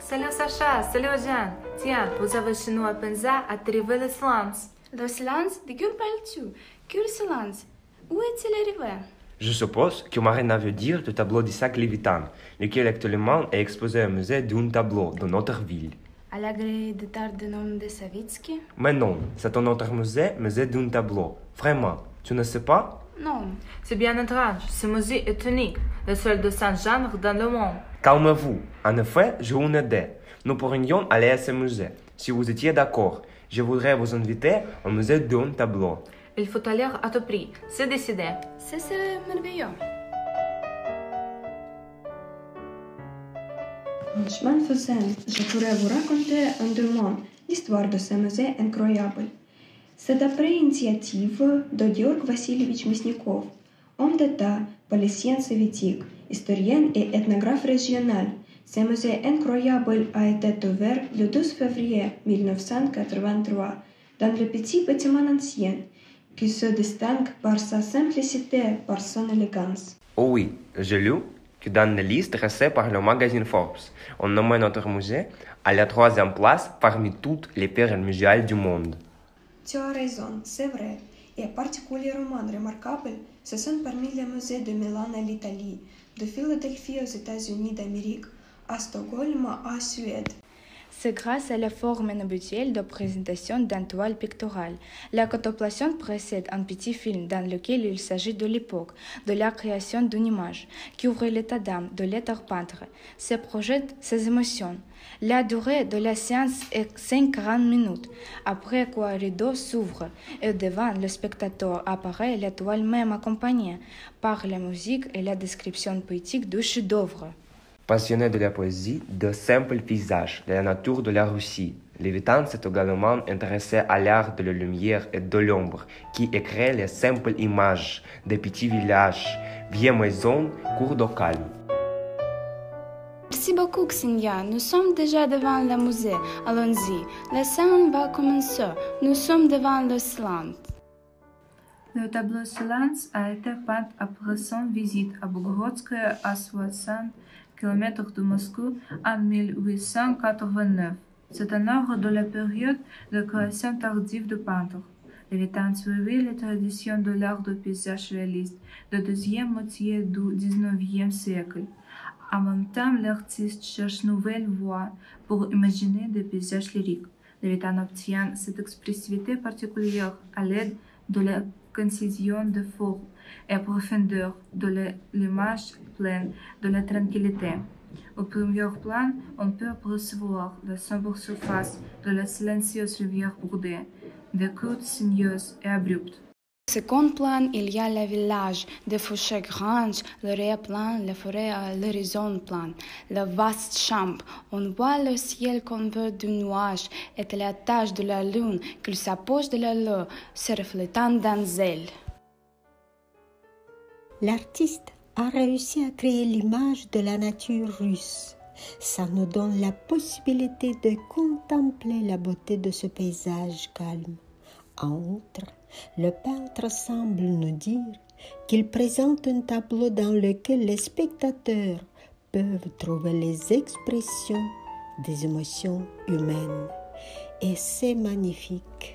Salut Sacha, salut Jeanne. Tiens, vous avez chez nous à Penza à trouver le silence. Le silence? De quel parles-tu? Quel silence? Où est-il arrivé? Je suppose que Marina veut dire le tableau d'Isaac Levitan, lequel actuellement est exposé au musée d'un tableau dans notre ville. À la galerie d'art de nom de Savitsky? Mais non, c'est un autre musée d'un tableau. Vraiment, tu ne sais pas? Non. C'est bien étrange, ce musée est unique, le seul de son genre dans le monde. Calmez-vous. En effet, j'ai une idée. Nous pourrions aller à ce musée. Si vous étiez d'accord, je voudrais vous inviter au musée d'un tableau. Il faut aller à tout prix, c'est décidé. C'est merveilleux. En chemin faisant, je pourrais vous raconter en deux mots l'histoire de ce musée incroyable. C'est d'après initiative de Georg Vassilievich Мясников, homme d'État, politicien soviétique, historien et ethnographe régional. Ce musée incroyable a été ouvert le 12 février 1983 dans le petit bâtiment ancien, qui se distingue par sa simplicité et par son élégance. Oh oui, j'ai lu que dans la liste dressée par le magazine Forbes, on nommait notre musée à la 3e place parmi toutes les perles muséales du monde. Tu as raison, c'est vrai, et particulièrement remarquable, ce sont parmi les musées de Milan à l'Italie, de Philadelphie aux États-Unis d'Amérique, à Stockholm à Suède. C'est grâce à la forme inhabituelle de présentation d'une toile picturale. La contemplation précède un petit film dans lequel il s'agit de l'époque, de la création d'une image, qui ouvre l'état d'âme de l'être peintre, se projette ses émotions. La durée de la séance est 50 minutes, après quoi le rideau s'ouvre et devant le spectateur apparaît la toile même accompagnée par la musique et la description poétique du chef-d'œuvre. Passionné de la poésie, de simples paysages, de la nature de la Russie, Levitan s'est également intéressé à l'art de la lumière et de l'ombre, qui crée les simples images des petits villages, vieilles maisons, cours d'eau calme. Merci beaucoup, Ksenia. Nous sommes déjà devant le musée. Allons-y. La scène va commencer. Nous sommes devant le silence. Le tableau Silence a été peint après son visite à Bogorodskoye à 60 km de Moscou en 1889. C'est un œuvre de la période de création tardive du peintre. Levitan suivit les traditions de l'art de paysage réaliste de deuxième moitié du XIXe siècle. En même temps, l'artiste cherche nouvelles voies pour imaginer des paysages lyriques. Levitan obtient cette expressivité particulière à l'aide de la concision de forme et profondeur de l'image pleine de la tranquillité. Au premier plan, on peut apercevoir la sombre surface de la silencieuse rivière bordée, des côtes sinueuses et abruptes. Au second plan, il y a le village, des fourchets granges, le réel plan, la forêt à l'horizon plan, le vaste champ. On voit le ciel couvert de nuages et la tache de la lune qui s'approche de la lune, se reflétant dans elle. L'artiste a réussi à créer l'image de la nature russe. Ça nous donne la possibilité de contempler la beauté de ce paysage calme. En outre, le peintre semble nous dire qu'il présente un tableau dans lequel les spectateurs peuvent trouver les expressions des émotions humaines. Et c'est magnifique.